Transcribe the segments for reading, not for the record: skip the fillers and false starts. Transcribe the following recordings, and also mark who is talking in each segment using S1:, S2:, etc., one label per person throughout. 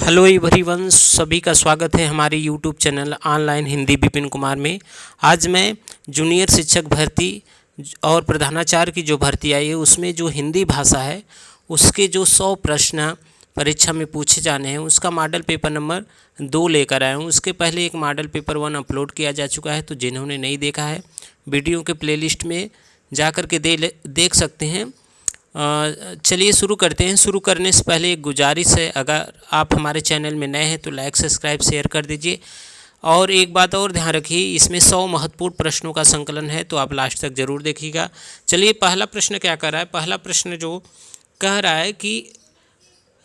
S1: Hello everyone, सभी का स्वागत है हमारे YouTube channel online Hindi Vipin Kumar में। आज मैं जूनियर शिक्षक भर्ती और प्रधानाचार्य की जो भर्ती आई है उसमें जो हिंदी भाषा है उसके जो 100 प्रश्न परीक्षा में पूछे जाने हैं उसका मॉडल पेपर नंबर 2 लेकर आया हूँ। उसके पहले एक मॉडल पेपर 1 अपलोड किया जा चुका है, तो जिन्होंने नहीं देखा है वीडियो के प्लेलिस्ट में जा कर के देख सकते हैं। चलिए शुरू करते हैं। शुरू करने से पहले एक गुजारिश है, अगर आप हमारे चैनल में नए हैं तो लाइक सब्सक्राइब शेयर कर दीजिए। और एक बात और ध्यान रखिए, इसमें 100 महत्वपूर्ण प्रश्नों का संकलन है, तो आप लास्ट तक ज़रूर देखिएगा। चलिए पहला प्रश्न क्या कर रहा है। पहला प्रश्न जो कह रहा है कि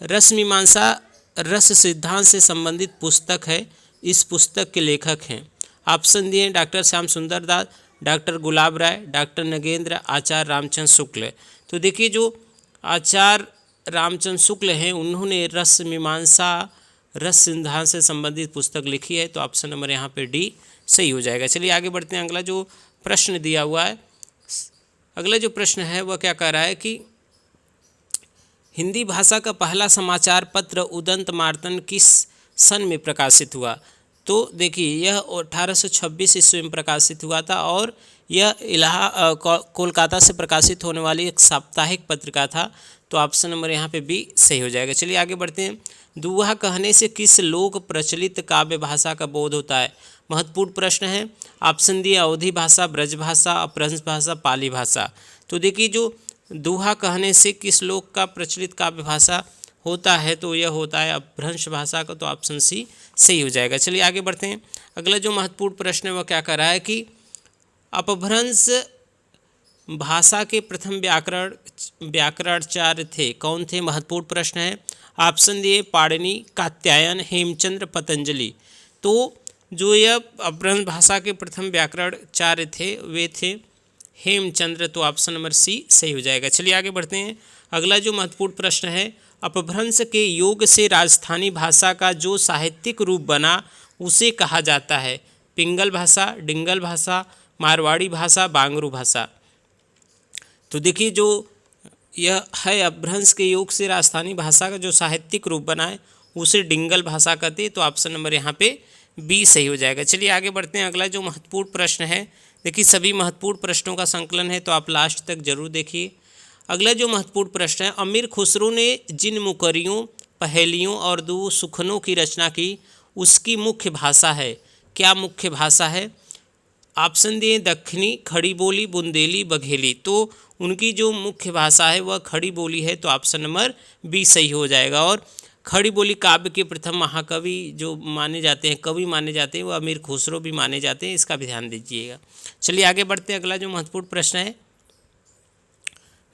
S1: रस मीमांसा रस सिद्धांत से संबंधित पुस्तक है, इस पुस्तक के लेखक हैं। ऑप्शन दिए डॉक्टर श्याम सुंदर दास, डॉक्टर गुलाब राय, डॉक्टर नगेंद्र, आचार्य रामचंद्र शुक्ल। तो देखिए जो आचार्य रामचंद्र शुक्ल हैं उन्होंने रस मीमांसा रस सिद्धांत से संबंधित पुस्तक लिखी है, तो ऑप्शन नंबर यहाँ पे डी सही हो जाएगा। चलिए आगे बढ़ते हैं। अगला जो प्रश्न दिया हुआ है, अगला जो प्रश्न है वह क्या कह रहा है कि हिंदी भाषा का पहला समाचार पत्र उदंत मार्तंड किस सन में प्रकाशित हुआ। तो देखिए यह 1826 ईस्वी में प्रकाशित हुआ था और यह कोलकाता से प्रकाशित होने वाली एक साप्ताहिक पत्रिका था, तो ऑप्शन नंबर यहाँ पे बी सही हो जाएगा। चलिए आगे बढ़ते हैं। दुहा कहने से किस लोक प्रचलित काव्य भाषा का बोध होता है। महत्वपूर्ण प्रश्न है। ऑप्शन दिए अवधी भाषा, ब्रज भाषा, अपभ्रंश भाषा, पाली भाषा। तो देखिए जो दुहा कहने से किस लोक का प्रचलित काव्य भाषा होता है, तो यह होता है अपभ्रंश भाषा का, तो ऑप्शन सी सही हो जाएगा। चलिए आगे बढ़ते हैं। अगला जो महत्वपूर्ण प्रश्न है वह क्या कर रहा है कि अपभ्रंश भाषा के प्रथम व्याकरणाचार्य थे, कौन थे। महत्वपूर्ण प्रश्न है। ऑप्शन दिए पाणिनि, कात्यायन, हेमचंद्र, पतंजलि। तो जो यह अपभ्रंश भाषा के प्रथम व्याकरणाचार्य थे वे थे हेमचंद्र, तो ऑप्शन नंबर सी सही हो जाएगा। चलिए आगे बढ़ते हैं। अगला जो महत्वपूर्ण प्रश्न है, अपभ्रंश के योग से राजस्थानी भाषा का जो साहित्यिक रूप बना उसे कहा जाता है। पिंगल भाषा, डिंगल भाषा, मारवाड़ी भाषा, बांगरू भाषा। तो देखिए जो यह है अपभ्रंश के योग से राजस्थानी भाषा का जो साहित्यिक रूप बना है उसे डिंगल भाषा कहते हैं, तो ऑप्शन नंबर यहाँ पे बी सही हो जाएगा। चलिए आगे बढ़ते हैं। अगला जो महत्वपूर्ण प्रश्न है, देखिए सभी महत्वपूर्ण प्रश्नों का संकलन है, तो आप लास्ट तक जरूर देखिए। अगला जो महत्वपूर्ण प्रश्न है, अमीर खुसरो ने जिन मुकरियों, पहेलियों और दो सुखनों की रचना की उसकी मुख्य भाषा है, क्या मुख्य भाषा है। ऑप्शन दिए दक्षिणी, खड़ी बोली, बुंदेली, बघेली। तो उनकी जो मुख्य भाषा है वह खड़ी बोली है, तो ऑप्शन नंबर बी सही हो जाएगा। और खड़ी बोली काव्य के प्रथम महाकवि जो माने जाते हैं, कवि माने जाते हैं, वो अमीर खुसरो भी माने जाते हैं, इसका भी ध्यान दीजिएगा। चलिए आगे बढ़ते हैं। अगला जो महत्वपूर्ण प्रश्न है,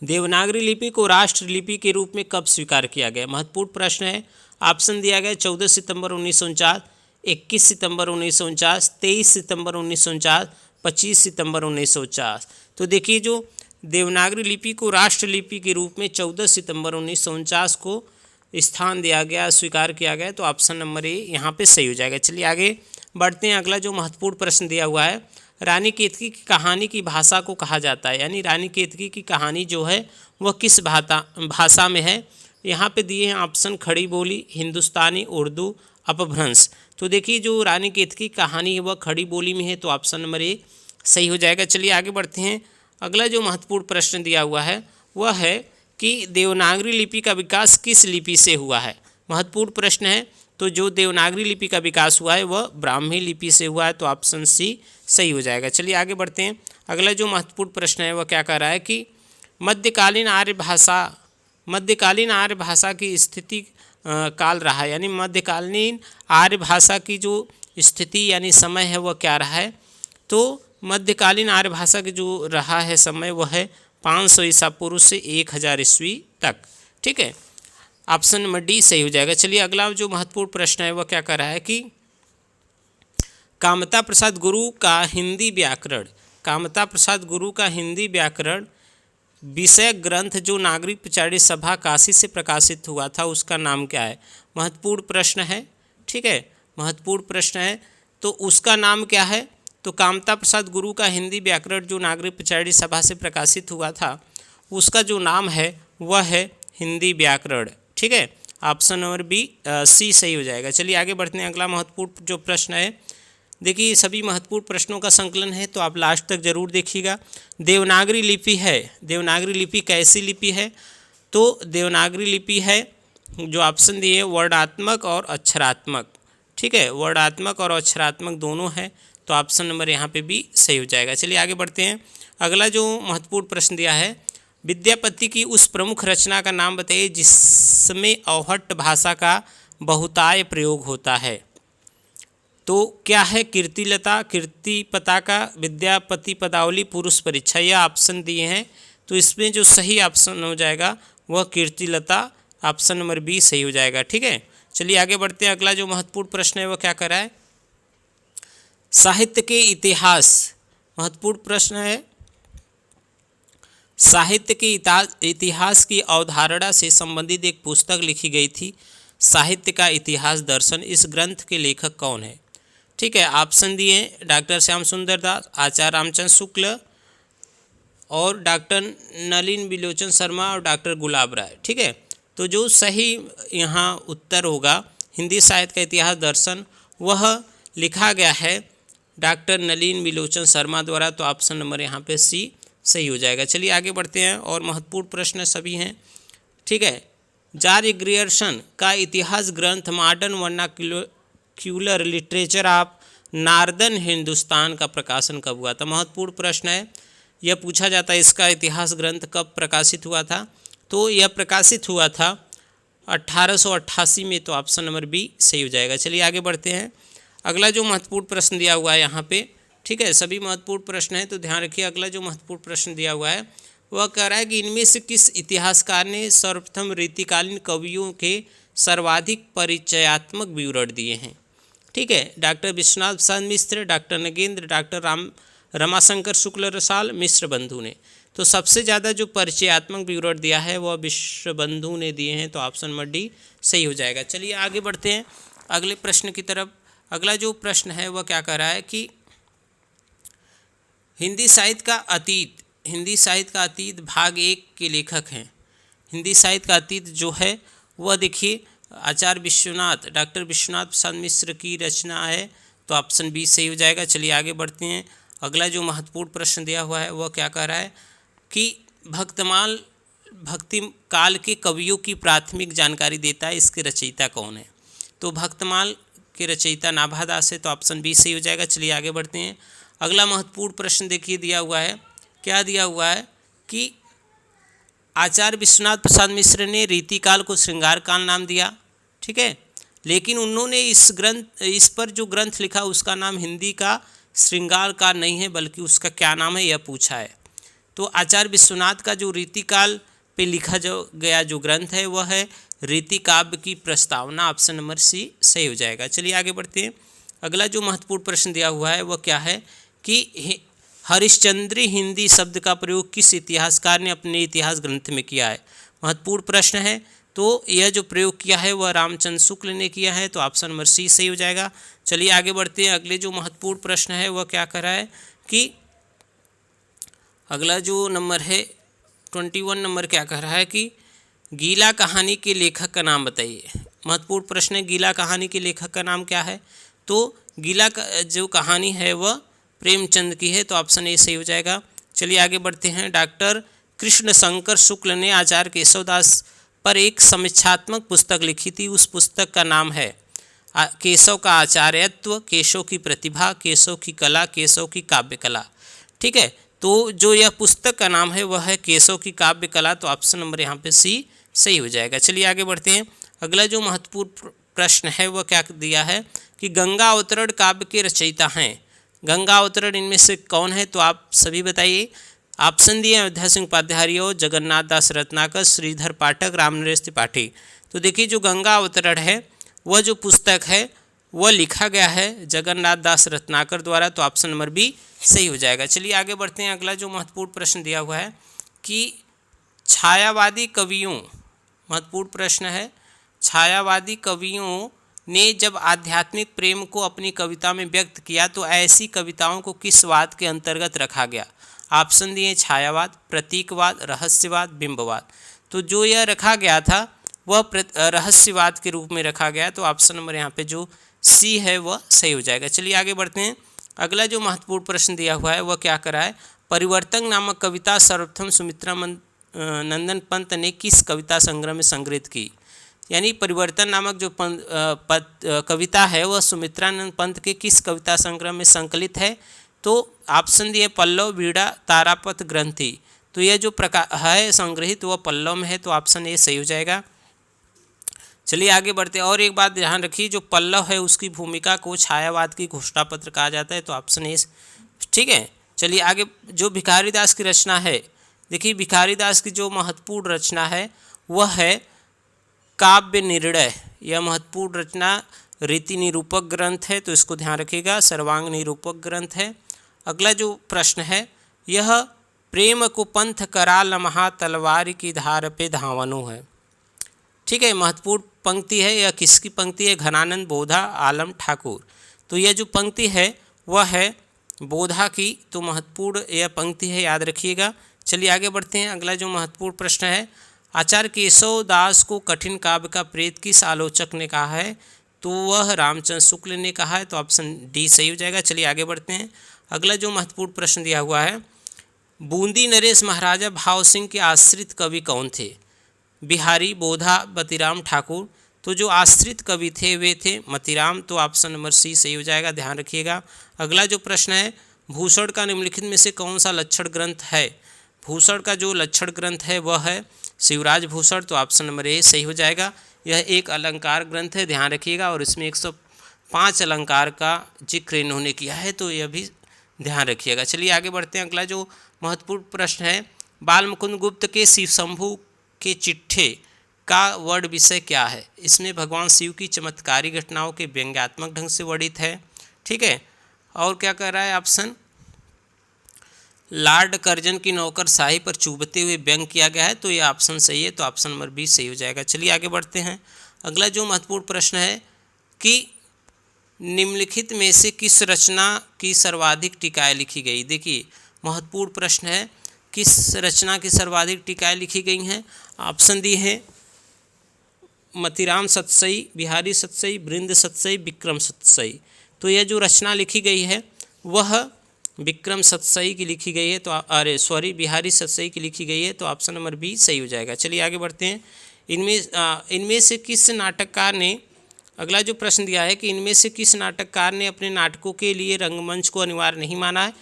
S1: देवनागरी लिपि को राष्ट्र लिपि के रूप में कब स्वीकार किया गया। महत्वपूर्ण प्रश्न है। ऑप्शन दिया गया 14 सितंबर 1949, 21 सितंबर 1949, 23 सितंबर 1949, 25 सितंबर 1949। तो देखिए जो देवनागरी लिपि को राष्ट्र लिपि के रूप में 14 सितंबर 1949 को स्थान दिया गया, स्वीकार किया गया, तो ऑप्शन नंबर ए यहाँ पे सही हो जाएगा। चलिए आगे बढ़ते हैं। अगला जो महत्वपूर्ण प्रश्न दिया हुआ है, रानी केतकी की कहानी की भाषा को कहा जाता है, यानी रानी केतकी की कहानी जो है वह किस भाषा में है। यहाँ पे दिए हैं ऑप्शन खड़ी बोली, हिंदुस्तानी, उर्दू, अपभ्रंश। तो देखिए जो रानी केतकी की कहानी है वह खड़ी बोली में है, तो ऑप्शन नंबर ए सही हो जाएगा। चलिए आगे बढ़ते हैं। अगला जो महत्वपूर्ण प्रश्न दिया हुआ है वह है कि देवनागरी लिपि का विकास किस लिपि से हुआ है। महत्वपूर्ण प्रश्न है। तो जो देवनागरी लिपि का विकास हुआ है वह ब्राह्मी लिपि से हुआ है, तो ऑप्शन सी सही हो जाएगा। चलिए आगे बढ़ते हैं। अगला जो महत्वपूर्ण प्रश्न है वह क्या कह रहा है कि मध्यकालीन आर्य भाषा की स्थिति काल रहा है, यानी मध्यकालीन आर्य भाषा की जो स्थिति यानी समय है वह क्या रहा है। तो मध्यकालीन आर्य भाषा की जो रहा है समय वह है 500 ईसा पूर्व से 1000 ईस्वी तक। ठीक है, ऑप्शन नंबर डी सही हो जाएगा। चलिए अगला जो महत्वपूर्ण प्रश्न है वह क्या कह रहा है कि कामता प्रसाद गुरु का हिंदी व्याकरण विषय ग्रंथ जो नागरिक पिछाड़ी सभा काशी से प्रकाशित हुआ था उसका नाम क्या है। महत्वपूर्ण प्रश्न है। ठीक है, महत्वपूर्ण प्रश्न है, तो उसका नाम क्या है। तो कामता प्रसाद गुरु का हिंदी व्याकरण जो नागरिक पिछाड़ी सभा से प्रकाशित हुआ था उसका जो नाम है वह है हिंदी व्याकरण। ठीक है, ऑप्शन नंबर बी सी सही हो जाएगा। चलिए आगे बढ़ते हैं। अगला महत्वपूर्ण जो प्रश्न है, देखिए सभी महत्वपूर्ण प्रश्नों का संकलन है तो आप लास्ट तक जरूर देखिएगा। देवनागरी लिपि है, देवनागरी लिपि कैसी लिपि है? तो देवनागरी लिपि है जो ऑप्शन दिए वर्णात्मक और अक्षरात्मक, ठीक है, वर्णात्मक और अक्षरात्मक दोनों है, तो ऑप्शन नंबर यहाँ पे भी सही हो जाएगा। चलिए आगे बढ़ते हैं। अगला जो महत्वपूर्ण प्रश्न दिया है, विद्यापति की उस प्रमुख रचना का नाम बताइए जिसमें अवहट्ट भाषा का बहुताय प्रयोग होता है। तो क्या है? कीर्तिलता, कीर्ति पताका, विद्यापति पदावली, पुरुष परीक्षा, यह ऑप्शन दिए हैं। तो इसमें जो सही ऑप्शन हो जाएगा वह कीर्तिलता, ऑप्शन नंबर बी सही हो जाएगा। ठीक है, चलिए आगे बढ़ते हैं। अगला जो महत्वपूर्ण प्रश्न है वह क्या कर रहा है? साहित्य के इतिहास, महत्वपूर्ण प्रश्न है। साहित्य के इतिहास की अवधारणा से संबंधित एक पुस्तक लिखी गई थी, साहित्य का इतिहास दर्शन। इस ग्रंथ के लेखक कौन है? ठीक है, ऑप्शन दिए डॉक्टर श्याम सुंदर दास, आचार्य रामचंद्र शुक्ल और डॉक्टर नलिन बिलोचन शर्मा और डॉक्टर गुलाब राय। ठीक है, तो जो सही यहाँ उत्तर होगा हिंदी साहित्य का इतिहास दर्शन, वह लिखा गया है डॉक्टर नलिन बिलोचन शर्मा द्वारा, तो ऑप्शन नंबर यहाँ पे सी सही हो जाएगा। चलिए आगे बढ़ते हैं और महत्वपूर्ण प्रश्न सभी हैं। ठीक है, जॉर्ज ग्रियर्सन का इतिहास ग्रंथ modern vernacular literature of northern Hindustan का प्रकाशन कब हुआ था? महत्वपूर्ण प्रश्न है, यह पूछा जाता है इसका इतिहास ग्रंथ कब प्रकाशित हुआ था। तो यह प्रकाशित हुआ था 1888 में, तो ऑप्शन नंबर बी सही हो जाएगा। चलिए आगे बढ़ते हैं। अगला जो महत्वपूर्ण प्रश्न दिया हुआ है यहाँ पे, ठीक है, सभी महत्वपूर्ण प्रश्न हैं तो ध्यान रखिए। अगला जो महत्वपूर्ण प्रश्न दिया हुआ है वह कह रहा है कि इनमें से किस इतिहासकार ने सर्वप्रथम रीतिकालीन कवियों के सर्वाधिक परिचयात्मक विवरण दिए हैं? ठीक है, doctor Vishwanath Prasad Mishra, doctor Nagendra, doctor Ramashankar शुक्ल रसाल, मिश्र बंधु ने। तो सबसे ज़्यादा जो परिचयात्मक विवरण दिया है वह विश्व बंधु ने दिए हैं, तो ऑप्शन नंबर डी सही हो जाएगा। चलिए आगे बढ़ते हैं अगले प्रश्न की तरफ। अगला जो प्रश्न है वह क्या कह रहा है कि हिंदी साहित्य का अतीत, हिंदी साहित्य का अतीत भाग 1 के लेखक हैं। हिंदी साहित्य का अतीत जो है वह देखिए आचार्य विश्वनाथ, डॉक्टर विश्वनाथ प्रसाद मिश्र की रचना है, तो ऑप्शन बी सही हो जाएगा। चलिए आगे बढ़ते हैं। अगला जो महत्वपूर्ण प्रश्न दिया हुआ है वह क्या कह रहा है कि भक्ति काल के कवियों की प्राथमिक जानकारी देता है, इसके रचयिता कौन है? तो भक्तमाल के रचयिता नाभा दास है, तो ऑप्शन बी सही हो जाएगा। चलिए आगे बढ़ते हैं। अगला महत्वपूर्ण प्रश्न देखिए दिया हुआ है, क्या दिया हुआ है कि आचार्य विश्वनाथ प्रसाद मिश्र ने रीतिकाल को श्रृंगार काल नाम दिया, ठीक है, लेकिन उन्होंने इस पर जो ग्रंथ लिखा उसका नाम हिंदी का श्रृंगार काल नहीं है, बल्कि उसका क्या नाम है यह पूछा है। तो आचार्य विश्वनाथ का जो रीतिकाल पे लिखा गया जो ग्रंथ है वह है रीति काव्य की प्रस्तावना, ऑप्शन नंबर सी सही हो जाएगा। चलिए आगे बढ़ते हैं। अगला जो महत्वपूर्ण प्रश्न दिया हुआ है वह क्या है कि हरिश्चंद्री हिंदी शब्द का प्रयोग किस इतिहासकार ने अपने इतिहास ग्रंथ में किया है? महत्वपूर्ण प्रश्न है, तो यह जो प्रयोग किया है वह रामचंद्र शुक्ल ने किया है, तो ऑप्शन नंबर सी सही हो जाएगा। चलिए आगे बढ़ते हैं। अगले जो महत्वपूर्ण प्रश्न है वह क्या कर रहा है कि अगला जो नंबर है 21 नंबर क्या कह रहा है कि गीला कहानी के लेखक का नाम बताइए। महत्वपूर्ण प्रश्न है, गीला कहानी के लेखक का नाम क्या है? तो गीला जो कहानी है वह प्रेमचंद की है, तो ऑप्शन ए सही हो जाएगा। चलिए आगे बढ़ते हैं। डॉक्टर कृष्ण शंकर शुक्ल ने आचार्य केशवदास पर एक समीक्षात्मक पुस्तक लिखी थी, उस पुस्तक का नाम है केशव का आचार्यत्व, केशव की प्रतिभा, केशव की कला, केशव की काव्य कला। ठीक है, तो जो यह पुस्तक का नाम है वह है केशव की काव्य कला, तो ऑप्शन नंबर यहाँ पे सी सही हो जाएगा। चलिए आगे बढ़ते हैं। अगला जो महत्वपूर्ण प्रश्न है वह क्या दिया है कि गंगा अवतरण काव्य के रचयिता हैं। गंगा अवतरण इनमें से कौन है? तो आप सभी बताइए। ऑप्शन दिए अयोध्या सिंह उपाध्याय, जगन्नाथ दास रत्नाकर, श्रीधर पाठक, रामनरेश त्रिपाठी। तो देखिए जो गंगा अवतरण है वह जो पुस्तक है वह लिखा गया है जगन्नाथ दास रत्नाकर द्वारा, तो ऑप्शन नंबर बी सही हो जाएगा। चलिए आगे बढ़ते हैं। अगला जो महत्वपूर्ण प्रश्न दिया हुआ है कि छायावादी कवियों, महत्वपूर्ण प्रश्न है, छायावादी कवियों ने जब आध्यात्मिक प्रेम को अपनी कविता में व्यक्त किया तो ऐसी कविताओं को किस वाद के अंतर्गत रखा गया? ऑप्शन दिए छायावाद, प्रतीकवाद, रहस्यवाद, बिंबवाद। तो जो यह रखा गया था वह रहस्यवाद के रूप में रखा गया। तो ऑप्शन नंबर यहाँ पे जो सी है वह सही हो जाएगा। चलिए आगे बढ़ते हैं। अगला जो महत्वपूर्ण प्रश्न दिया हुआ है वह क्या करा है, परिवर्तन नामक कविता सर्वप्रथम सुमित्रा नंदन पंत ने किस कविता संग्रह में संग्रहित की। यानी परिवर्तन नामक जो कविता है वह सुमित्रानंद पंत के किस कविता संग्रह में संकलित है। तो ऑप्शन दिए पल्लव, वीणा, तारापथ, ग्रंथि। तो यह जो प्रकार है संग्रहित वह पल्लव में है। तो ऑप्शन ए सही हो जाएगा। चलिए आगे बढ़ते हैं। और एक बात ध्यान रखिए, जो पल्लव है उसकी भूमिका को छायावाद की घोषणा पत्र कहा जाता है। तो ऑप्शन ए ठीक है। चलिए आगे, जो भिखारीदास की रचना है, देखिए भिखारीदास की जो महत्वपूर्ण रचना है वह है काव्य निर्णय। यह महत्वपूर्ण रचना रीति निरूपक ग्रंथ है, तो इसको ध्यान रखिएगा, सर्वांग निरूपक ग्रंथ है। अगला जो प्रश्न है, यह प्रेम को पंथ कराल महा तलवार की धार पे धावनो है। ठीक है, महत्वपूर्ण पंक्ति है। यह किसकी पंक्ति है, घनानंद बोधा आलम ठाकुर। तो यह जो पंक्ति है वह है बोधा की। तो महत्वपूर्ण यह पंक्ति है, याद रखिएगा। चलिए आगे बढ़ते हैं। अगला जो महत्वपूर्ण प्रश्न है, आचार्य केशव दास को कठिन काव्य का प्रेत किस आलोचक ने कहा है। तो वह रामचंद्र शुक्ल ने कहा है। तो ऑप्शन डी सही हो जाएगा। चलिए आगे बढ़ते हैं। अगला जो महत्वपूर्ण प्रश्न दिया हुआ है, बूंदी नरेश महाराजा भाव सिंह के आश्रित कवि कौन थे। बिहारी, बोधा, मतीराम, ठाकुर। तो जो आश्रित कवि थे वे थे मतीराम। तो ऑप्शन नंबर सी सही हो जाएगा, ध्यान रखिएगा। अगला जो प्रश्न है, भूषण का निम्नलिखित में से कौन सा लक्षण ग्रंथ है। भूषण का जो लक्षण ग्रंथ है वह है शिवराज भूषण। तो ऑप्शन नंबर ए सही हो जाएगा। यह एक अलंकार ग्रंथ है, ध्यान रखिएगा, और इसमें 105 अलंकार का जिक्र इन्होंने किया है। तो यह भी ध्यान रखिएगा। चलिए आगे बढ़ते हैं। अगला जो महत्वपूर्ण प्रश्न है, बाल मुकुंद गुप्त के शिव शंभु के चिट्ठे का वर्ण विषय क्या है। इसमें भगवान शिव की चमत्कारी घटनाओं के व्यंग्यात्मक ढंग से वर्णित है। ठीक है, और क्या कर रहा है ऑप्शन, लॉर्ड कर्जन की नौकरशाही पर चुभते हुए व्यंग किया गया है। तो यह ऑप्शन सही है। तो ऑप्शन नंबर बी सही हो जाएगा। चलिए आगे बढ़ते हैं। अगला जो महत्वपूर्ण प्रश्न है कि निम्नलिखित में से किस रचना की सर्वाधिक टीकाएँ लिखी गई। देखिए महत्वपूर्ण प्रश्न है, किस रचना की सर्वाधिक टीकाएँ लिखी गई हैं। ऑप्शन दी है मतीराम सतसई, बिहारी सतसई, बृंद सतसई, विक्रम सतसई। तो यह जो रचना लिखी गई है वह विक्रम सतसई की लिखी गई है। तो बिहारी सतसई की लिखी गई है। तो ऑप्शन नंबर बी सही हो जाएगा। चलिए आगे बढ़ते हैं। इनमें से किस नाटककार ने, अगला जो प्रश्न दिया है कि इनमें से किस नाटककार ने अपने नाटकों के लिए रंगमंच को अनिवार्य नहीं माना है।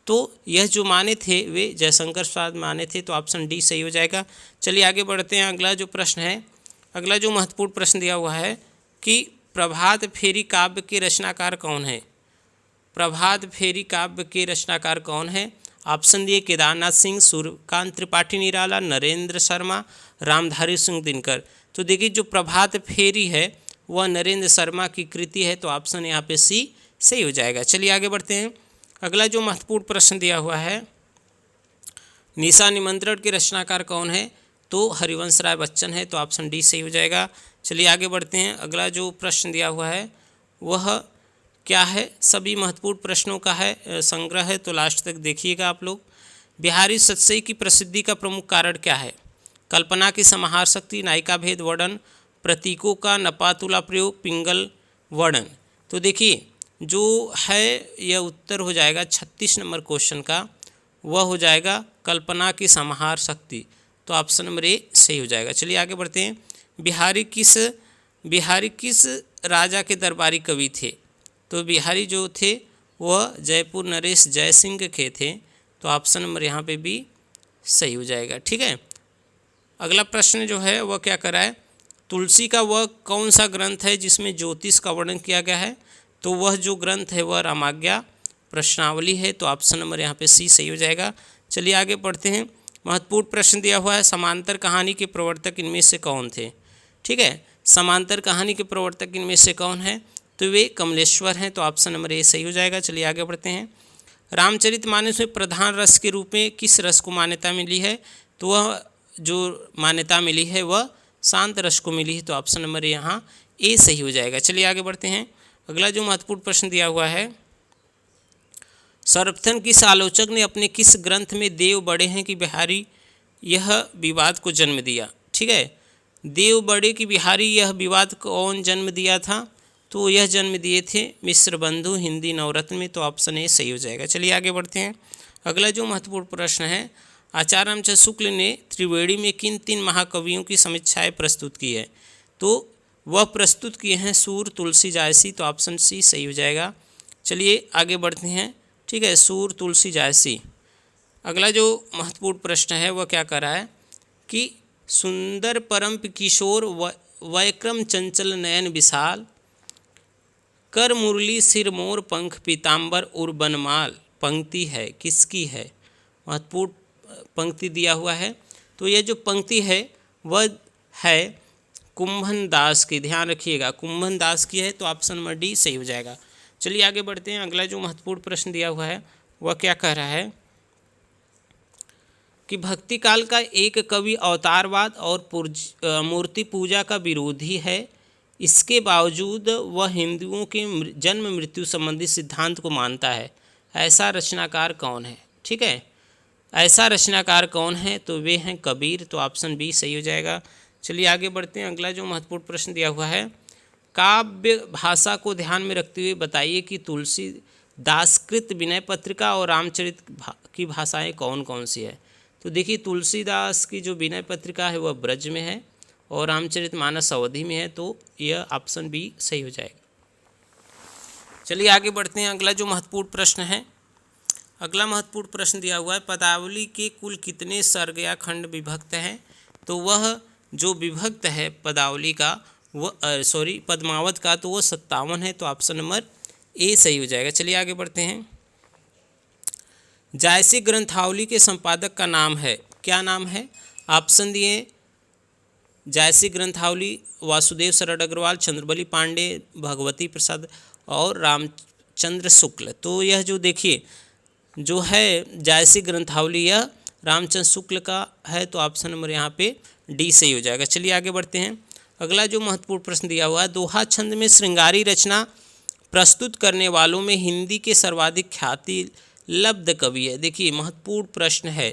S1: तो यह जो माने थे वे जयशंकर प्रसाद माने थे। तो ऑप्शन डी सही हो जाएगा। चलिए आगे बढ़ते हैं। अगला जो प्रश्न है, अगला जो महत्वपूर्ण प्रश्न दिया हुआ है कि प्रभात फेरी काव्य के रचनाकार कौन है। प्रभात फेरी काव्य के रचनाकार कौन है। ऑप्शन दिए केदारनाथ सिंह, सूर्यकांत त्रिपाठी निराला, नरेंद्र शर्मा, रामधारी सिंह दिनकर। तो देखिए जो प्रभात फेरी है वह नरेंद्र शर्मा की कृति है। तो ऑप्शन यहाँ पे सी सही हो जाएगा। चलिए आगे बढ़ते हैं। अगला जो महत्वपूर्ण प्रश्न दिया हुआ है, निशा निमंत्रण के रचनाकार कौन है। तो हरिवंश राय बच्चन है। तो ऑप्शन डी सही हो जाएगा। चलिए आगे बढ़ते हैं। अगला जो प्रश्न दिया हुआ है वह क्या है, सभी महत्वपूर्ण प्रश्नों का है संग्रह है। तो लास्ट तक देखिएगा आप लोग। बिहारी सतसई की प्रसिद्धि का प्रमुख कारण क्या है। कल्पना की समाहार शक्ति, नायिका भेद वर्णन, प्रतीकों का नपातुला प्रयोग, पिंगल वर्णन। तो देखिए जो है यह उत्तर हो जाएगा 36 नंबर क्वेश्चन का, वह हो जाएगा कल्पना की समाहार शक्ति। तो ऑप्शन नंबर ए सही हो जाएगा। चलिए आगे बढ़ते हैं। बिहारी किस राजा के दरबारी कवि थे। तो बिहारी जो थे वह जयपुर नरेश जयसिंह के थे। तो ऑप्शन नंबर यहाँ पे भी सही हो जाएगा। ठीक है, अगला प्रश्न जो है वह क्या कराए, तुलसी का वह कौन सा ग्रंथ है जिसमें ज्योतिष का वर्णन किया गया है। तो वह जो ग्रंथ है वह रामाज्ञा प्रश्नावली है। तो ऑप्शन नंबर यहाँ पे सी सही हो जाएगा। चलिए आगे बढ़ते हैं। महत्वपूर्ण प्रश्न दिया हुआ है, समांतर कहानी के प्रवर्तक इनमें से कौन थे। ठीक है, समांतर कहानी के प्रवर्तक इनमें से कौन है। तो वे कमलेश्वर हैं। तो ऑप्शन नंबर ए सही हो जाएगा। चलिए आगे बढ़ते हैं। रामचरितमानस में प्रधान रस के रूप में किस रस को मान्यता मिली है। तो वह जो मान्यता मिली है वह शांत रस को मिली है। तो ऑप्शन नंबर यहाँ ए सही हो जाएगा। चलिए आगे बढ़ते हैं। अगला जो महत्वपूर्ण प्रश्न दिया हुआ है, सर्वप्रथम किस आलोचक ने अपने किस ग्रंथ में देव बड़े हैं कि बिहारी यह विवाद को जन्म दिया। ठीक है, देव बड़े की बिहारी, यह विवाद कौन जन्म दिया था? तो यह जन्म दिए थे मिश्र बंधु हिंदी नवरत्न में, तो ऑप्शन ए सही हो जाएगा। चलिए आगे बढ़ते हैं। अगला जो महत्वपूर्ण प्रश्न है, आचार्य रामचंद्र शुक्ल ने त्रिवेणी में किन 3 महाकवियों की समीक्षाएं प्रस्तुत की है? तो वह प्रस्तुत किए हैं सूर, तुलसी, जायसी, तो ऑप्शन सी सही हो जाएगा। चलिए आगे बढ़ते हैं। ठीक है, सूर, तुलसी, जायसी। अगला जो महत्वपूर्ण प्रश्न है वह क्या कर रहा है कि सुंदर परम किशोर वयक्रम चंचल नयन विशाल, कर मुरली सिर मोर पंख पीताम्बर उर बनमाल, पंक्ति है किसकी है? महत्वपूर्ण पंक्ति दिया हुआ है। तो यह जो पंक्ति है वह है कुंभन दास की, ध्यान रखिएगा कुंभन दास की है, तो ऑप्शन नंबर डी सही हो जाएगा। चलिए आगे बढ़ते हैं। अगला जो महत्वपूर्ण प्रश्न दिया हुआ है वह क्या कह रहा है कि भक्ति काल का एक कवि अवतारवाद और मूर्ति पूजा का विरोधी है, इसके बावजूद वह हिंदुओं के जन्म मृत्यु संबंधी सिद्धांत को मानता है, ऐसा रचनाकार कौन है? ठीक है, ऐसा रचनाकार कौन है? तो वे हैं कबीर, तो ऑप्शन बी सही हो जाएगा। चलिए आगे बढ़ते हैं। अगला जो महत्वपूर्ण प्रश्न दिया हुआ है, काव्य भाषा को ध्यान में रखते हुए बताइए कि तुलसीदासकृत विनय पत्रिका और रामचरित की भाषाएं कौन कौन सी है? तो देखिए तुलसीदास की जो विनय पत्रिका है वह ब्रज में है और रामचरित मानस अवधि में है, तो यह ऑप्शन बी सही हो जाएगा। चलिए आगे बढ़ते हैं। अगला जो महत्वपूर्ण प्रश्न है, अगला महत्वपूर्ण प्रश्न दिया हुआ है, पदावली के कुल कितने सर्ग या खंड विभक्त हैं? तो वह जो विभक्त है पदावली का वह पद्मावत का, तो वह 57 है, तो ऑप्शन नंबर ए सही हो जाएगा। चलिए आगे बढ़ते हैं। जायसी ग्रंथावली के संपादक का नाम है, क्या नाम है? ऑप्शन दिए जायसी ग्रंथावली वासुदेव शरण अग्रवाल, चंद्रबली पांडे, भगवती प्रसाद और रामचंद्र शुक्ल। तो यह जो देखिए जो है जायसी ग्रंथावली यह रामचंद्र शुक्ल का है, तो ऑप्शन नंबर यहाँ पे डी सही हो जाएगा। चलिए आगे बढ़ते हैं। अगला जो महत्वपूर्ण प्रश्न दिया हुआ है, दोहा छंद में श्रृंगारी रचना प्रस्तुत करने वालों में हिंदी के सर्वाधिक ख्याति लब्ध कवि है। देखिए महत्वपूर्ण प्रश्न है,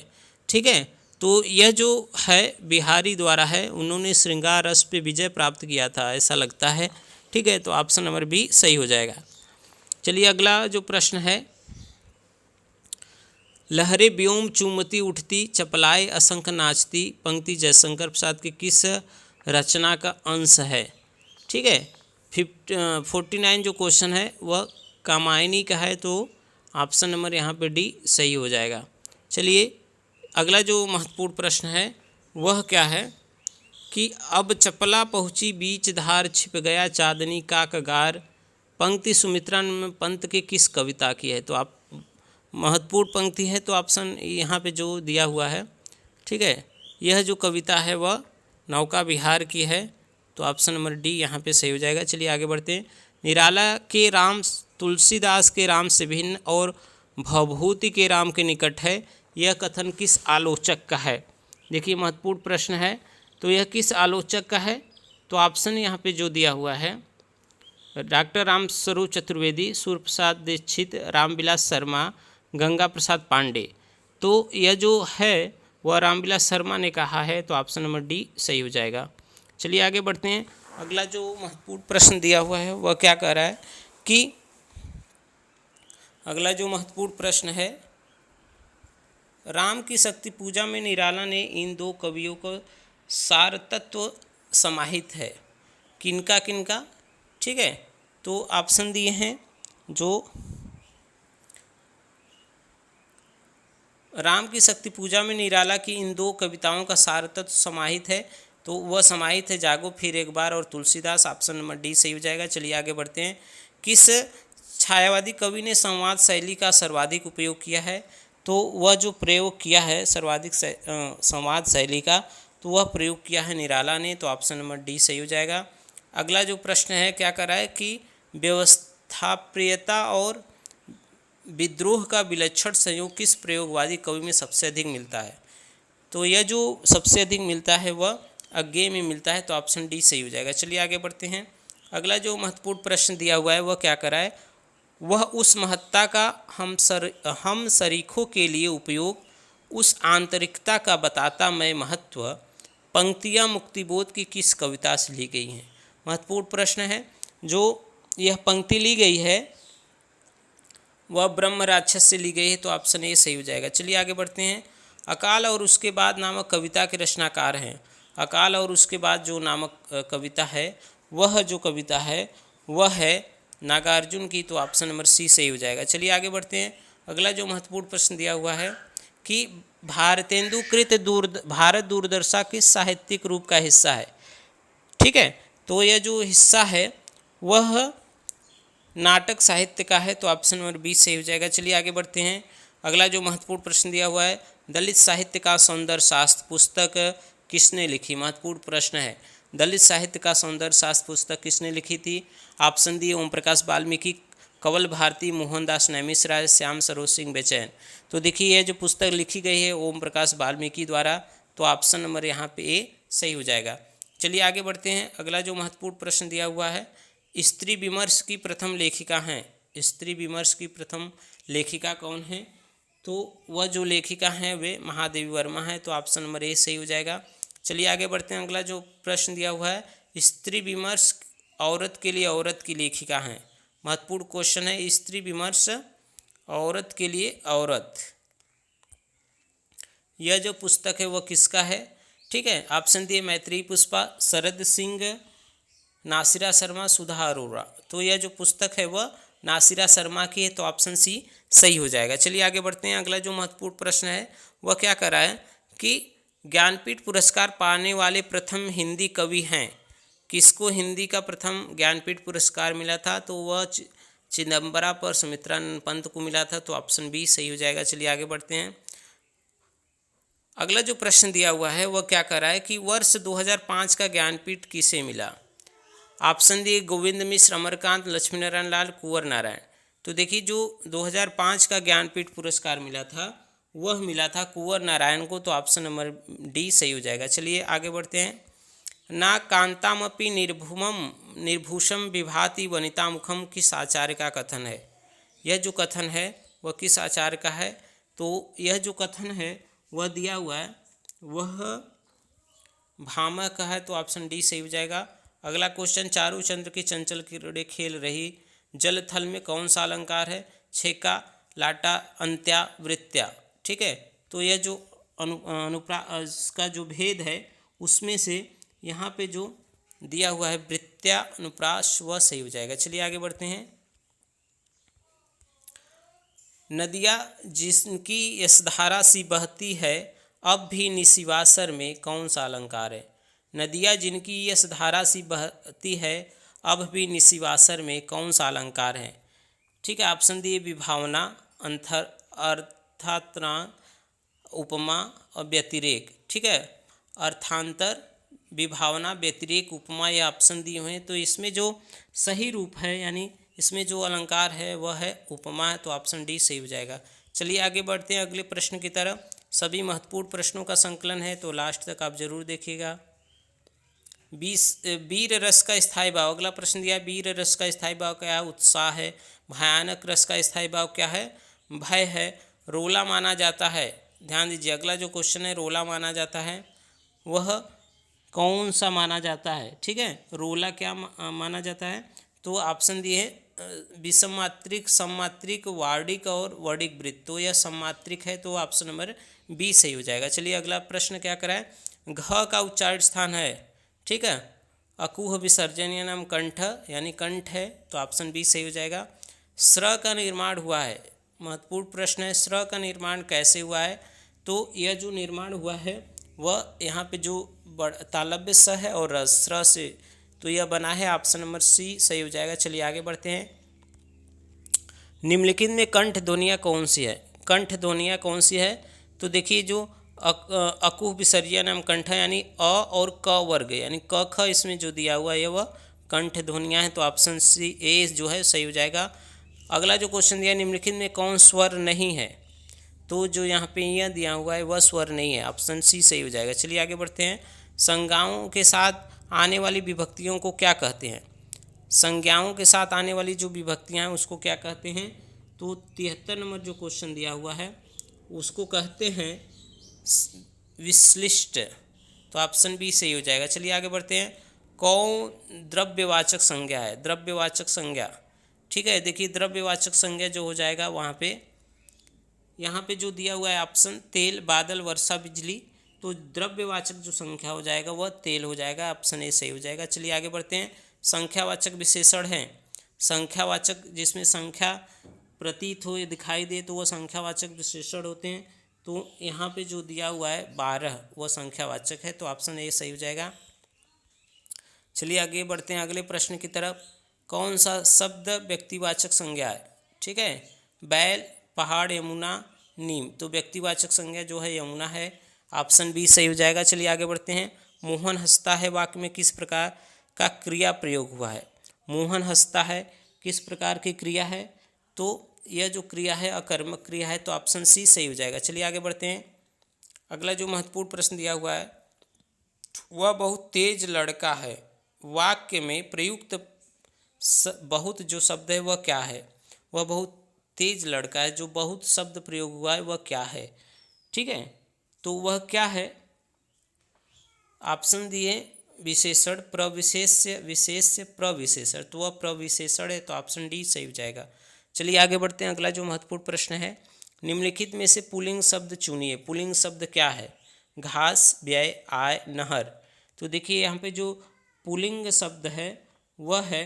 S1: ठीक है। तो यह जो है बिहारी द्वारा है, उन्होंने श्रृंगार रस पे विजय प्राप्त किया था ऐसा लगता है, ठीक है, तो ऑप्शन नंबर बी सही हो जाएगा। चलिए अगला जो प्रश्न है, लहरे व्योम चूमती उठती, चपलाए असंख्य नाचती, पंक्ति जयशंकर प्रसाद की किस रचना का अंश है? ठीक है, 49 जो क्वेश्चन है वह कामायनी का है, तो ऑप्शन नंबर यहाँ पे डी सही हो जाएगा। चलिए अगला जो महत्वपूर्ण प्रश्न है वह क्या है कि अब चपला पहुँची बीच धार, छिप गया चांदनी का कगार, पंक्ति सुमित्रा पंत के किस कविता की है? तो आप महत्वपूर्ण पंक्ति है, तो ऑप्शन यहाँ पे जो दिया हुआ है, ठीक है, यह जो कविता है वह नौका विहार की है, तो ऑप्शन नंबर डी यहाँ पे सही हो जाएगा। चलिए आगे बढ़ते हैं। निराला के राम तुलसीदास के राम से भिन्न और भवभूति के राम के निकट है, यह कथन किस आलोचक का है? देखिए महत्वपूर्ण प्रश्न है, तो यह किस आलोचक का है? तो ऑप्शन यहाँ पे जो दिया हुआ है, डॉक्टर राम स्वरूप चतुर्वेदी, सूर्य प्रसाद दीक्षित, रामविलास शर्मा, गंगा प्रसाद पांडे। तो यह जो है वह रामविलास शर्मा ने कहा है, तो ऑप्शन नंबर डी सही हो जाएगा। चलिए आगे बढ़ते हैं। अगला जो महत्वपूर्ण प्रश्न दिया हुआ है वह क्या कह रहा है कि अगला जो महत्वपूर्ण प्रश्न है, राम की शक्ति पूजा में निराला ने इन दो कवियों को सार तत्व समाहित है, किनका किनका? ठीक है, तो ऑप्शन दिए हैं जो राम की शक्ति पूजा में निराला की इन दो कविताओं का सार तत्व समाहित है, तो वह समाहित है जागो फिर एक बार और तुलसीदास, ऑप्शन नंबर डी सही हो जाएगा। चलिए आगे बढ़ते हैं। किस छायावादी कवि ने संवाद शैली का सर्वाधिक उपयोग किया है? तो वह जो प्रयोग किया है सर्वाधिक संवाद शैली का, तो वह प्रयोग किया है निराला ने, तो ऑप्शन नंबर डी सही हो जाएगा। अगला जो प्रश्न है क्या कर रहा है कि व्यवस्थाप्रियता और विद्रोह का विलक्षण संयोग किस प्रयोगवादी कवि में सबसे अधिक मिलता है? तो यह जो सबसे अधिक मिलता है वह अज्ञेय में मिलता है, तो ऑप्शन डी सही हो जाएगा। चलिए आगे बढ़ते हैं। अगला जो महत्वपूर्ण प्रश्न दिया हुआ है वह क्या कर रहा है, वह उस महत्ता का हम सरीखों के लिए उपयोग, उस आंतरिकता का बताता मैं महत्व, पंक्तियाँ मुक्तिबोध की किस कविता से ली गई हैं? महत्वपूर्ण प्रश्न है। जो यह पंक्ति ली गई है वह ब्रह्म राक्षस से ली गई है, तो ऑप्शन ए सही हो जाएगा। चलिए आगे बढ़ते हैं। अकाल और उसके बाद नामक कविता के रचनाकार हैं। अकाल और उसके बाद जो नामक कविता है, वह जो कविता है वह है नागार्जुन की, तो ऑप्शन नंबर सी सही हो जाएगा। चलिए आगे बढ़ते हैं। अगला जो महत्वपूर्ण प्रश्न दिया हुआ है कि भारतेंदुकृत भारत दूरदर्शा किस साहित्यिक रूप का हिस्सा है? ठीक है, तो यह जो हिस्सा है वह नाटक साहित्य का है, तो ऑप्शन नंबर बी सही हो जाएगा। चलिए आगे बढ़ते हैं। अगला जो महत्वपूर्ण प्रश्न दिया हुआ है, दलित साहित्य का सौंदर्य शास्त्र पुस्तक किसने लिखी? महत्वपूर्ण प्रश्न है। दलित साहित्य का सौंदर्य शास्त्र पुस्तक किसने लिखी थी? ऑप्शन दी ओम प्रकाश वाल्मीकि, कंवल भारती, मोहनदास नैमिषराय, श्याम सरोज सिंह बेचैन। तो देखिए यह जो पुस्तक लिखी गई है ओम प्रकाश वाल्मीकि द्वारा, तो ऑप्शन नंबर यहाँ पे ए सही हो जाएगा। चलिए आगे बढ़ते हैं। अगला जो महत्वपूर्ण प्रश्न दिया हुआ है, स्त्री विमर्श की प्रथम लेखिका हैं। स्त्री विमर्श की प्रथम लेखिका कौन है? तो वह जो लेखिका हैं वे महादेवी वर्मा है, तो ऑप्शन नंबर ए सही हो जाएगा। चलिए आगे बढ़ते हैं। अगला जो प्रश्न दिया हुआ है, स्त्री विमर्श औरत के लिए औरत की लेखिका हैं। महत्वपूर्ण क्वेश्चन है, स्त्री विमर्श औरत के लिए औरत, यह जो पुस्तक है वह किसका है? ठीक है, ऑप्शन दिए मैत्रेयी पुष्पा, शरद सिंह, नासिरा शर्मा, सुधा अरोरा। तो यह जो पुस्तक है वह नासिरा शर्मा की है, तो ऑप्शन सी सही हो जाएगा। चलिए आगे बढ़ते हैं। अगला जो महत्वपूर्ण प्रश्न है वह क्या कर रहा है कि ज्ञानपीठ पुरस्कार पाने वाले प्रथम हिंदी कवि हैं। किसको हिंदी का प्रथम ज्ञानपीठ पुरस्कार मिला था? तो वह चिदम्बरा पर सुमित्रानंद पंत को मिला था, तो ऑप्शन बी सही हो जाएगा। चलिए आगे बढ़ते हैं। अगला जो प्रश्न दिया हुआ है वह क्या कर रहा है कि वर्ष 2005 का ज्ञानपीठ किसे मिला? ऑप्शन दिए गोविंद मिश्र, अमरकांत, लक्ष्मीनारायण लाल, कुंवर नारायण। तो देखिए जो 2005 का ज्ञानपीठ पुरस्कार मिला था वह मिला था कुंवर नारायण को, तो ऑप्शन नंबर डी सही हो जाएगा। चलिए आगे बढ़ते हैं। ना कांतामपि निर्भूषम विभाति वनिता मुखम किस आचार्य का कथन है? यह जो कथन है वह किस आचार्य का है? तो यह जो कथन है वह दिया हुआ है वह भामह का है, तो ऑप्शन डी सही हो जाएगा। अगला क्वेश्चन, चारू चंद्र की चंचल किरणें खेल रही जल थल में कौन सा अलंकार है? छेका, लाटा, अंत्या, वृत्त्या। ठीक है, तो यह जो अनुप्रास का जो भेद है उसमें से यहाँ पे जो दिया हुआ है वृत्त्या अनुप्रास वह सही हो जाएगा। चलिए आगे बढ़ते हैं। नदियाँ जिनकी यशधारा सी बहती है अब भी निशिवासर में कौन सा अलंकार है? नदियाँ जिनकी यशधारा सी बहती है अब भी निशिवासर में कौन सा अलंकार है? ठीक है, ऑप्शन दिए विभावना, अंतर, अर्थांतरा, उपमा और व्यतिरेक। ठीक है, अर्थांतर, विभावना, व्यतिरेक, उपमा, ये ऑप्शन दिए हुए हैं। तो इसमें जो सही रूप है यानी इसमें जो अलंकार है वह है उपमा है, तो ऑप्शन डी सही हो जाएगा। चलिए आगे बढ़ते हैं अगले प्रश्न की तरफ। सभी महत्वपूर्ण प्रश्नों का संकलन है, तो लास्ट तक आप जरूर देखिएगा। वीर रस का स्थायी भाव, अगला प्रश्न दिया है, वीर रस का स्थायी भाव क्या है? उत्साह है। भयानक रस का स्थायी भाव क्या है? भय है। रोला माना जाता है, ध्यान दीजिए अगला जो क्वेश्चन है, रोला माना जाता है वह कौन सा माना जाता है? ठीक है, रोला क्या माना जाता है? तो ऑप्शन दिए है विसमात्रिक, सम्मात्रिक, वार्डिक और वर्डिक वृत्त। तो यह सम्मात्रिक है, तो ऑप्शन नंबर बी सही हो जाएगा। चलिए अगला प्रश्न क्या कराए, घ का उच्चारण स्थान है, ठीक है, अकुह विसर्जन या नाम कंठ यानी कंठ है, तो ऑप्शन बी सही हो जाएगा। स्र का निर्माण हुआ है, महत्वपूर्ण प्रश्न है, स्र का निर्माण कैसे हुआ है? तो यह जो निर्माण हुआ है वह यहाँ पे जो तालव्य स है और स्र से, तो यह बना है, ऑप्शन नंबर सी सही हो जाएगा। चलिए आगे बढ़ते हैं। निम्नलिखित में कंठ ध्वनियाँ कौन सी है? कंठ ध्वनियाँ कौन सी है? तो देखिए जो अकुह विसर्जन नाम कंठ यानी अ और क वर्ग यानी क ख इसमें जो दिया हुआ है वह कंठ ध्वनियाँ हैं, तो ऑप्शन सी ए जो है सही हो जाएगा। अगला जो क्वेश्चन दिया, निम्नलिखित में कौन स्वर नहीं है? तो जो यहाँ पे यह दिया हुआ है वह स्वर नहीं है, ऑप्शन सी सही हो जाएगा। चलिए आगे बढ़ते हैं। संज्ञाओं के साथ आने वाली विभक्तियों को क्या कहते हैं? संज्ञाओं के साथ आने वाली जो विभक्तियाँ हैं उसको क्या कहते हैं? तो 73 नंबर जो क्वेश्चन दिया हुआ है उसको कहते हैं विश्लिष्ट। तो ऑप्शन बी सही हो जाएगा। चलिए आगे बढ़ते हैं। कौन द्रव्यवाचक संज्ञा है? द्रव्यवाचक संज्ञा, ठीक है। देखिए द्रव्यवाचक संज्ञा जो हो जाएगा वहाँ पे, यहाँ पे जो दिया हुआ है ऑप्शन तेल, बादल, वर्षा, बिजली, तो द्रव्यवाचक जो संख्या हो जाएगा वह तेल हो जाएगा। ऑप्शन ए सही हो जाएगा। चलिए आगे बढ़ते हैं। संख्यावाचक विशेषण है। संख्यावाचक जिसमें संख्या प्रतीत हो, दिखाई दे, तो वह संख्यावाचक विशेषण होते हैं। तो यहाँ पे जो दिया हुआ है 12 वह संख्यावाचक है, तो ऑप्शन ए सही हो जाएगा। चलिए आगे बढ़ते हैं अगले प्रश्न की तरफ। कौन सा शब्द व्यक्तिवाचक संज्ञा है? ठीक है, बैल, पहाड़, यमुना, नीम, तो व्यक्तिवाचक संज्ञा जो है यमुना है। ऑप्शन बी सही हो जाएगा। चलिए आगे बढ़ते हैं। मोहन हंसता है वाक्य में किस प्रकार का क्रिया प्रयोग हुआ है? मोहन हंसता है किस प्रकार की क्रिया है? तो यह जो क्रिया है अकर्मक क्रिया है, तो ऑप्शन सी सही हो जाएगा। चलिए आगे बढ़ते हैं। अगला जो महत्वपूर्ण प्रश्न दिया हुआ है, वह बहुत तेज लड़का है वाक्य में प्रयुक्त बहुत जो शब्द है वह क्या है? वह बहुत तेज लड़का है, जो बहुत शब्द प्रयोग हुआ है वह क्या है? ठीक है, तो वह क्या है? ऑप्शन दिए विशेषण, प्रविशेष्य, विशेष्य, प्रविशेषण, तो वह प्रविशेषण है, तो ऑप्शन डी सही हो जाएगा। चलिए आगे बढ़ते हैं। अगला जो महत्वपूर्ण प्रश्न है, निम्नलिखित में से पुल्लिंग शब्द चुनिए। पुल्लिंग शब्द क्या है? घास, व्यय, आय, नहर, तो देखिए यहाँ पे जो पुल्लिंग शब्द है वह है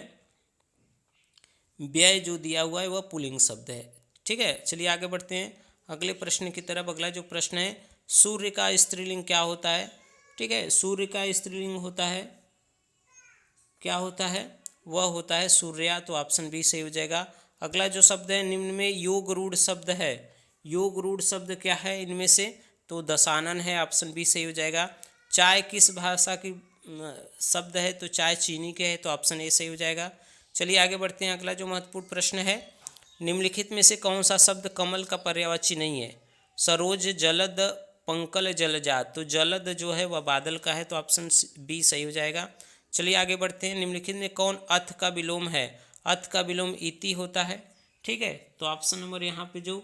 S1: व्यय, जो दिया हुआ है वह पुल्लिंग शब्द है। ठीक है, चलिए आगे बढ़ते हैं अगले प्रश्न की तरफ। अगला जो प्रश्न है, सूर्य का स्त्रीलिंग क्या होता है? ठीक है, सूर्य का स्त्रीलिंग होता है, क्या होता है? वह होता है सूर्या, तो ऑप्शन बी सही हो जाएगा। अगला जो शब्द है, निम्न में योग रूढ़ शब्द है। योग रूढ़ शब्द क्या है इनमें से? तो दशानन है, ऑप्शन बी सही हो जाएगा। चाय किस भाषा की शब्द है? तो चाय चीनी के है, तो ऑप्शन ए सही हो जाएगा। चलिए आगे बढ़ते हैं। अगला जो महत्वपूर्ण प्रश्न है, निम्नलिखित में से कौन सा शब्द कमल का पर्यायवाची नहीं है? सरोज, जलद, पंकल, जलजात, तो जलद जो है वह बादल का है, तो ऑप्शन बी सही हो जाएगा। चलिए आगे बढ़ते हैं। निम्नलिखित में कौन अथ का विलोम है? अथ का विलोम इति होता है। ठीक है, तो ऑप्शन नंबर यहाँ पे जो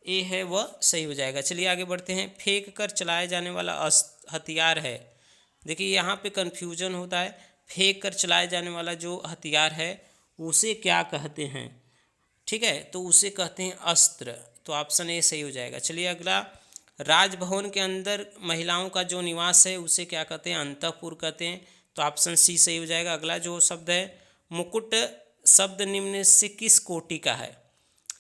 S1: ए है वह सही हो जाएगा। चलिए आगे बढ़ते हैं। फेंक कर चलाया जाने वाला हथियार है। देखिए यहाँ पे कन्फ्यूजन होता है। फेंक कर चलाया जाने वाला जो हथियार है उसे क्या कहते हैं? ठीक है, तो उसे कहते हैं अस्त्र, तो ऑप्शन ए सही हो जाएगा। चलिए अगला, राजभवन के अंदर महिलाओं का जो निवास है उसे क्या कहते हैं? अंतःपुर कहते हैं, तो ऑप्शन सी सही हो जाएगा। अगला जो शब्द है, मुकुट शब्द निम्न से किस कोटि का है?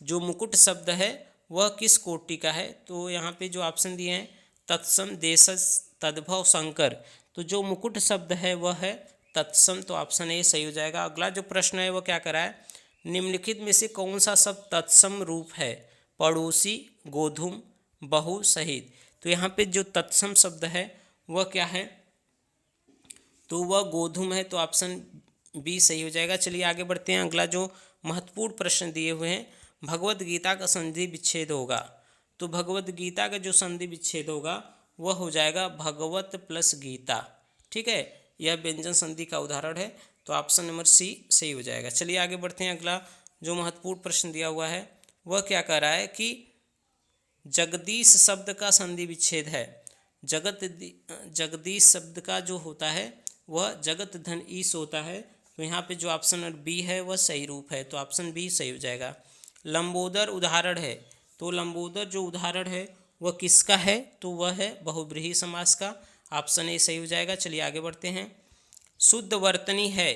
S1: जो मुकुट शब्द है वह किस कोटि का है? तो यहाँ पे जो ऑप्शन दिए हैं, तत्सम, देशज, तद्भव, शंकर, तो जो मुकुट शब्द है वह है तत्सम, तो ऑप्शन ए सही हो जाएगा। अगला जो प्रश्न है वह क्या करा है, निम्नलिखित में से कौन सा शब्द तत्सम रूप है? पड़ोसी, गोधूम, बहु, शहीद, तो यहाँ पे जो तत्सम शब्द है वह क्या है? तो वह गोधूम है, तो ऑप्शन बी सही हो जाएगा। चलिए आगे बढ़ते हैं। अगला जो महत्वपूर्ण प्रश्न दिए हुए हैं, भगवत गीता का संधि विच्छेद होगा, तो भगवत गीता का जो संधि विच्छेद होगा वह हो जाएगा भगवत प्लस गीता। ठीक है, यह व्यंजन संधि का उदाहरण है, तो ऑप्शन नंबर सी सही हो जाएगा। चलिए आगे बढ़ते हैं। अगला जो महत्वपूर्ण प्रश्न दिया हुआ है वह क्या कह रहा है कि जगदीश शब्द का संधि विच्छेद है। जगदीश शब्द का जो होता है वह जगत धन ईश होता है, तो यहाँ पे जो ऑप्शन नंबर बी है वह सही रूप है, तो ऑप्शन बी सही हो जाएगा। लंबोदर उदाहरण है, तो लंबोदर जो उदाहरण है वह किसका है? तो वह है बहुब्रीहि समास का, ऑप्शन ए सही हो जाएगा। चलिए आगे बढ़ते हैं। शुद्ध वर्तनी है,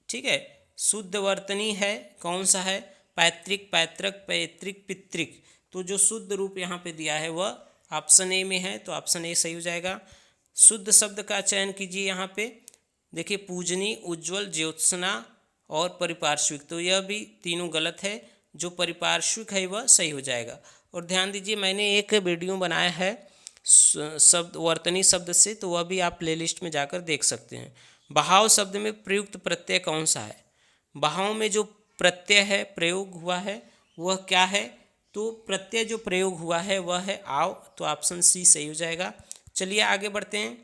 S1: ठीक है, शुद्ध वर्तनी है कौन सा है? पैतृक, पैतृक, पैतृक, पितृक, तो जो शुद्ध रूप यहाँ पे दिया है वह ऑप्शन ए में है, तो ऑप्शन ए सही हो जाएगा। शुद्ध शब्द का चयन कीजिए। यहाँ पे देखिए, पूजनी, उज्ज्वल, ज्योत्सना और परिपार्श्विक, तो यह भी तीनों गलत है, जो परिपार्श्विक है वह सही हो जाएगा। और ध्यान दीजिए, मैंने एक वीडियो बनाया है शब्द वर्तनी शब्द से, तो वह भी आप प्लेलिस्ट में जाकर देख सकते हैं। बहाव शब्द में प्रयुक्त प्रत्यय कौन सा है? बहाव में जो प्रत्यय है प्रयोग हुआ है वह क्या है? तो प्रत्यय जो प्रयोग हुआ है वह है आव, तो ऑप्शन सी सही हो जाएगा। चलिए आगे बढ़ते हैं।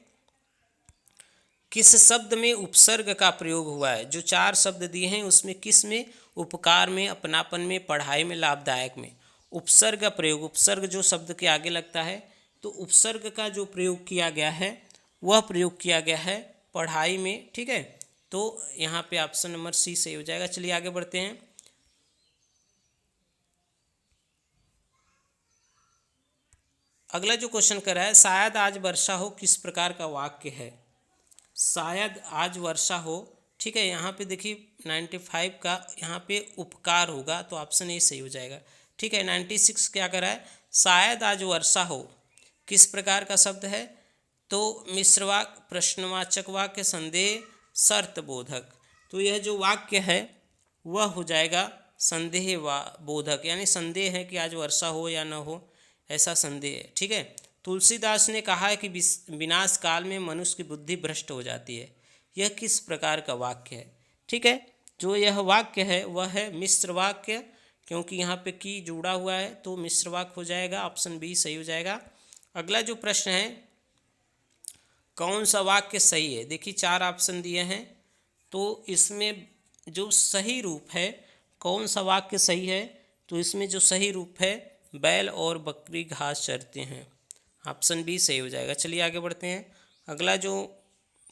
S1: किस शब्द में उपसर्ग का प्रयोग हुआ है? जो 4 शब्द दिए हैं उसमें किस में? उपकार में, अपनापन में, पढ़ाई में, लाभदायक में उपसर्ग का प्रयोग। उपसर्ग जो शब्द के आगे लगता है तो उपसर्ग का जो प्रयोग किया गया है वह प्रयोग किया गया है पढ़ाई में, ठीक है। तो यहाँ पे ऑप्शन नंबर सी सही हो जाएगा। चलिए आगे बढ़ते हैं। अगला जो क्वेश्चन कर रहा है, शायद आज वर्षा हो किस प्रकार का वाक्य है। शायद आज वर्षा हो, ठीक है। यहाँ पे देखिए 95 का यहाँ पे उपकार होगा तो ऑप्शन ए सही हो जाएगा, ठीक है। 96 क्या कर रहा है, शायद आज वर्षा हो किस प्रकार का शब्द है, तो मिश्रवाक, प्रश्नवाचक वाक्य, संदेह, शर्त बोधक। तो यह जो वाक्य है वह हो जाएगा संदेह बोधक, यानी संदेह है कि आज वर्षा हो या न हो, ऐसा संदेह है, ठीक है। तुलसीदास ने कहा है कि विनाश काल में मनुष्य की बुद्धि भ्रष्ट हो जाती है। यह किस प्रकार का वाक्य है, ठीक है। जो यह वाक्य है वह है मिश्र वाक्य, क्योंकि यहाँ पे की जुड़ा हुआ है तो मिश्र वाक्य हो जाएगा, ऑप्शन बी सही हो जाएगा। अगला जो प्रश्न है, कौन सा वाक्य सही है। देखिए 4 ऑप्शन दिए हैं, तो इसमें जो सही रूप है, कौन सा वाक्य सही है, तो इसमें जो सही रूप है, बैल और बकरी घास चरते हैं, ऑप्शन बी सही हो जाएगा। चलिए आगे बढ़ते हैं। अगला जो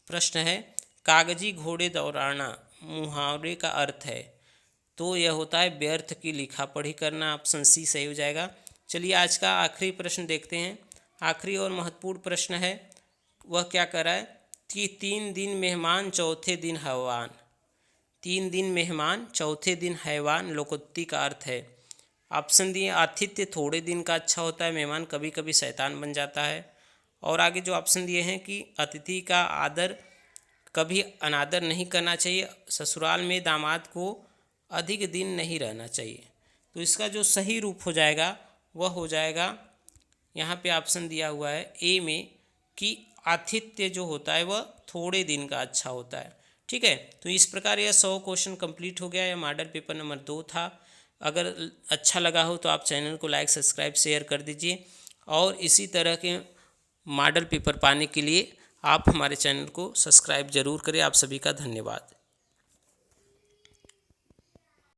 S1: प्रश्न है, कागजी घोड़े दौड़ाना मुहावरे का अर्थ है, तो यह होता है व्यर्थ की लिखा पढ़ी करना, ऑप्शन सी सही हो जाएगा। चलिए आज का आखिरी प्रश्न देखते हैं। आखिरी और महत्वपूर्ण प्रश्न है, वह क्या कर रहा है कि 3 दिन मेहमान चौथे दिन हैवान। 3 दिन मेहमान चौथे दिन हैवान लोकोक्ति का अर्थ है। ऑप्शन दिए, आतिथ्य थोड़े दिन का अच्छा होता है, मेहमान कभी कभी शैतान बन जाता है। और आगे जो ऑप्शन दिए हैं कि अतिथि का आदर कभी अनादर नहीं करना चाहिए, ससुराल में दामाद को अधिक दिन नहीं रहना चाहिए। तो इसका जो सही रूप हो जाएगा वह हो जाएगा, यहाँ पे ऑप्शन दिया हुआ है ए में, कि आतिथ्य जो होता है वह थोड़े दिन का अच्छा होता है, ठीक है। तो इस प्रकार यह 100 क्वेश्चन कंप्लीट हो गया। यह मॉडल पेपर नंबर 2 था। अगर अच्छा लगा हो तो आप चैनल को लाइक, सब्सक्राइब, शेयर कर दीजिए, और इसी तरह के मॉडल पेपर पाने के लिए आप हमारे चैनल को सब्सक्राइब जरूर करें। आप सभी का धन्यवाद।